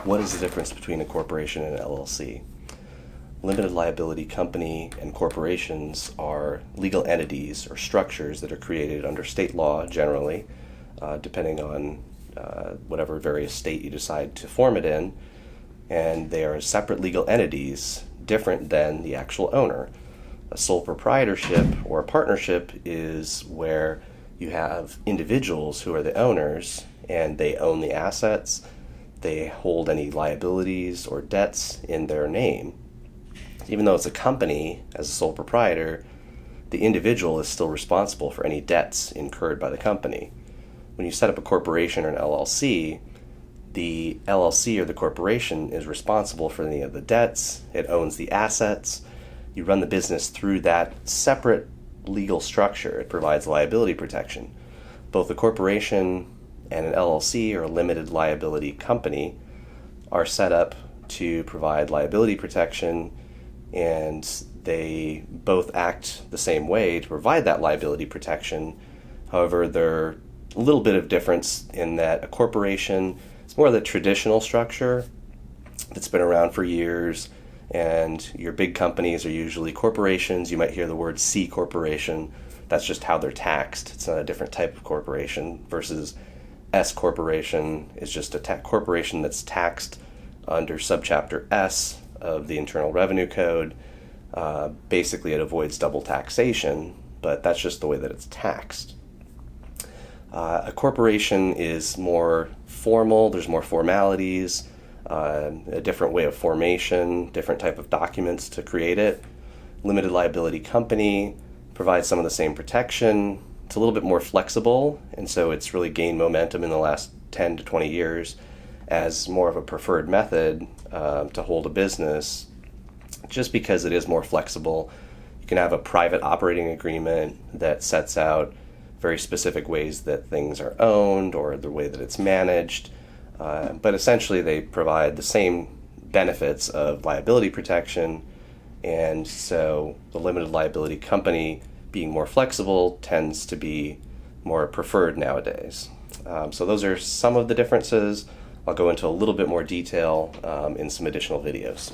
What is the difference between a corporation and an LLC? Limited liability company and corporations are legal entities or structures that are created under state law generally, depending on whatever various state you decide to form it in, and they are separate legal entities different than the actual owner. A sole proprietorship or a partnership is where you have individuals who are the owners and they own the assets, they hold any liabilities or debts in their name. Even though it's a company, as a sole proprietor, the individual is still responsible for any debts incurred by the company. When you set up a corporation or an LLC, the LLC or the corporation is responsible for any of the debts, it owns the assets, you run the business through that separate legal structure. It provides liability protection. Both a corporation and an LLC or a limited liability company are set up to provide liability protection, and they both act the same way to provide that liability protection. However, there are a little bit of difference in that a corporation is more of the traditional structure that's been around for years, and your big companies are usually corporations. You might hear the word C corporation. That's just how they're taxed. It's not a different type of corporation, versus S corporation is just a corporation that's taxed under subchapter S of the Internal Revenue Code. Basically, it avoids double taxation, but that's just the way that it's taxed. A corporation is more formal. There's more formalities, a different way of formation, different type of documents to create it. Limited liability company provides some of the same protection. It's a little bit more flexible, and so it's really gained momentum in the last 10 to 20 years as more of a preferred method to hold a business, just because it is more flexible. You can have a private operating agreement that sets out very specific ways that things are owned or the way that it's managed, but essentially they provide the same benefits of liability protection, and so the limited liability company, being more flexible, tends to be more preferred nowadays. So those are some of the differences. I'll go into a little bit more detail in some additional videos.